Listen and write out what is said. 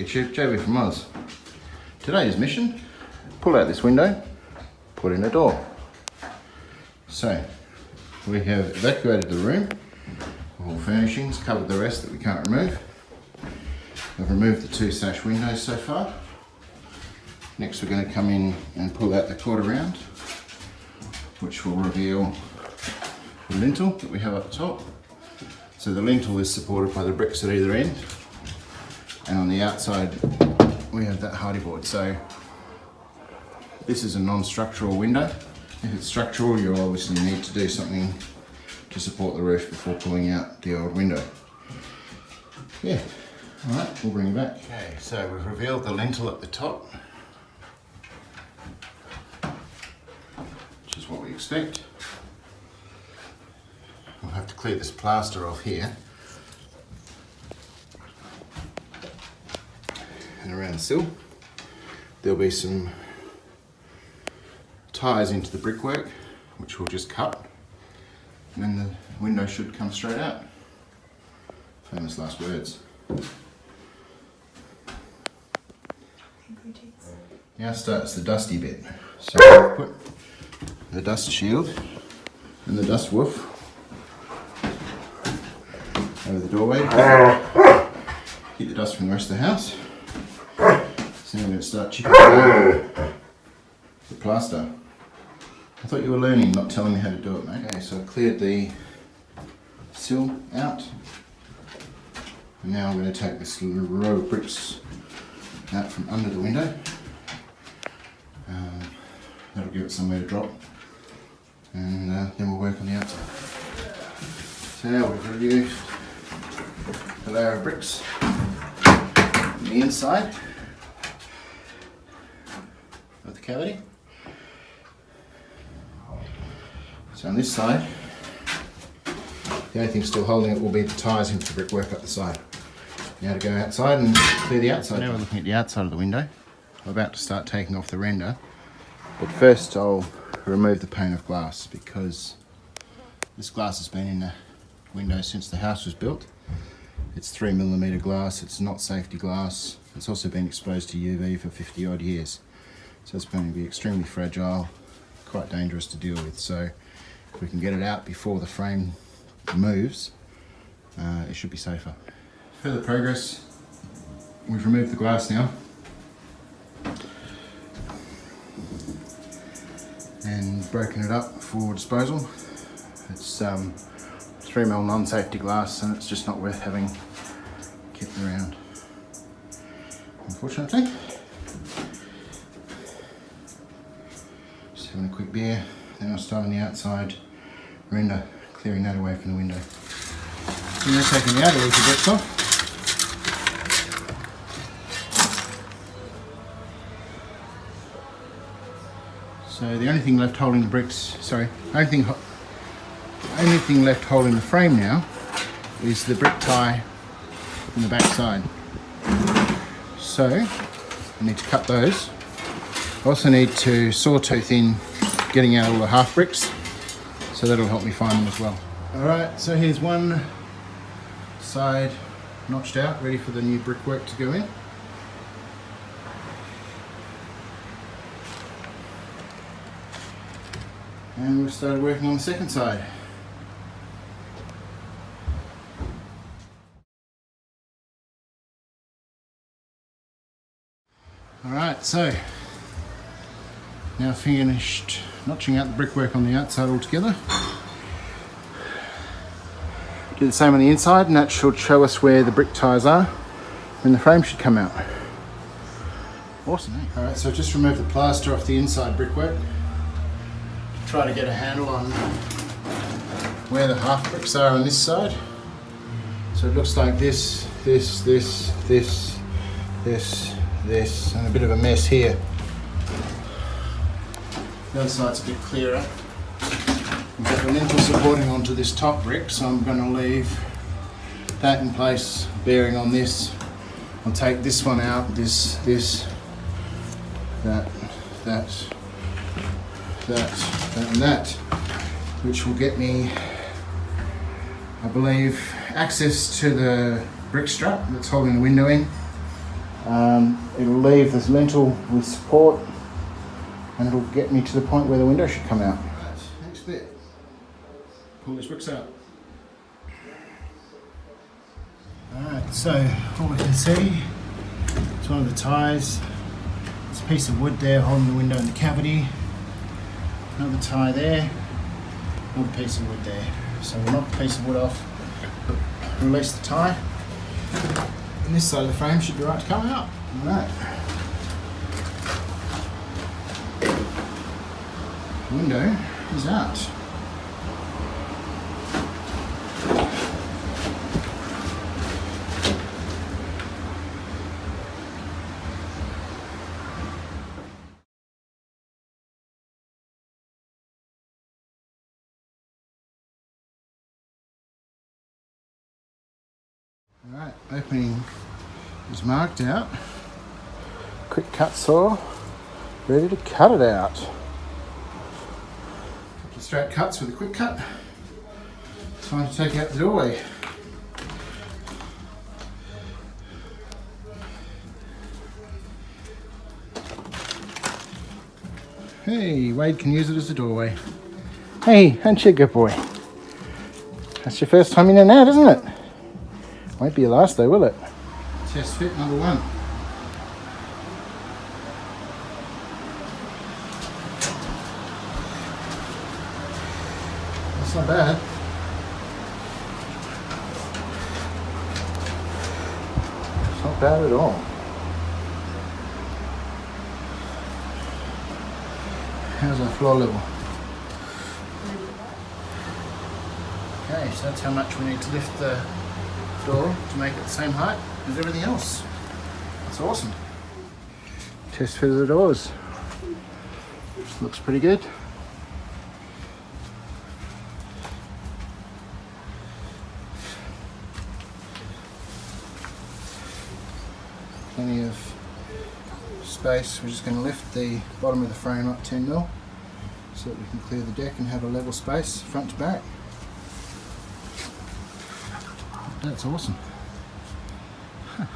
YouTube, JB from Oz. Today's mission, pull out this window, put in a door. So, we have evacuated the room, all furnishings, covered the rest that we can't remove. I've removed the two sash windows so far. Next we're going to come in and pull out the quarter round, which will reveal the lintel that we have up the top. So the lintel is supported by the bricks at either end, and on the outside we have that hardy board. So this is a non-structural window. If it's structural, you'll obviously need to do something to support the roof before pulling out the old window. Yeah, alright, we'll bring it back. Okay, so we've revealed the lintel at the top, which is what we expect. We'll have to clear this plaster off here and around the sill. There'll be some ties into the brickwork, which we'll just cut, and then the window should come straight out. Famous last words. Now starts the dusty bit. So we'll put the dust shield and the dust woof over the doorway, keep the dust from the rest of the house. So now we're going to start chipping away the plaster. I thought you were learning, not telling me how to do it, mate. Okay, so I've cleared the sill out. And now I'm going to take this little row of bricks out from under the window. That'll give it somewhere to drop. And then we'll work on the outside. So now we've removed the layer of bricks on the inside of the cavity. So on this side, the only thing still holding it will be the ties into the brickwork up the side. Now to go outside and clear the outside. Now we're looking at the outside of the window. I'm about to start taking off the render, but first I'll remove the pane of glass because this glass has been in the window since the house was built. It's 3mm glass, it's not safety glass. It's also been exposed to UV for 50 odd years. So it's going to be extremely fragile, quite dangerous to deal with. So if we can get it out before the frame moves, it should be safer. Further progress, we've removed the glass now. And broken it up for disposal. It's 3mm non-safety glass and it's just not worth having kept around, unfortunately. Just having a quick beer, then I'll start on the outside render, clearing that away from the window. So now taking the outer leaf of bricks off. So the only thing left holding the bricks, only thing left holding the frame now is the brick tie from the back side. So I need to cut those. I also need to sawtooth in getting out all the half bricks, so that'll help me find them as well. Alright, so here's one side notched out, ready for the new brickwork to go in. And we've started working on the second side. Alright, so now finished notching out the brickwork on the outside altogether. Do the same on the inside and that should show us where the brick ties are and the frame should come out. Awesome, eh? Alright, so I've just removed the plaster off the inside brickwork. Try to get a handle on where the half bricks are on this side. So it looks like this, and a bit of a mess here. The other side's a bit clearer. We've got the lintel supporting onto this top brick, so I'm going to leave that in place, bearing on this. I'll take this one out, this, that, and that, which will get me, I believe, access to the brick strap that's holding the window in. It'll leave this lintel with support, and it'll get me to the point where the window should come out. Right, next bit. Pull this bricks out. Alright, so all we can see is one of the ties. There's a piece of wood there holding the window in the cavity. Another tie there. Another piece of wood there. So we'll knock the piece of wood off, release the tie, and this side of the frame should be right to come out. Alright. Window is out. Alright, opening is marked out. Quick cut saw, ready to cut it out. Couple of straight cuts with a quick cut. Time to take out the doorway. Hey, Wade can use it as a doorway. Hey, aren't you a good boy? That's your first time in and out, isn't it? Won't be your last though, will it? Test fit number 1. That's not bad. It's not bad at all. How's our floor level? Okay, so that's how much we need to lift the door to make it the same height as everything else. That's awesome. Test fit of the doors. Looks pretty good. Plenty of space. We're just going to lift the bottom of the frame up 10mm so that we can clear the deck and have a level space front to back. That's awesome. Huh.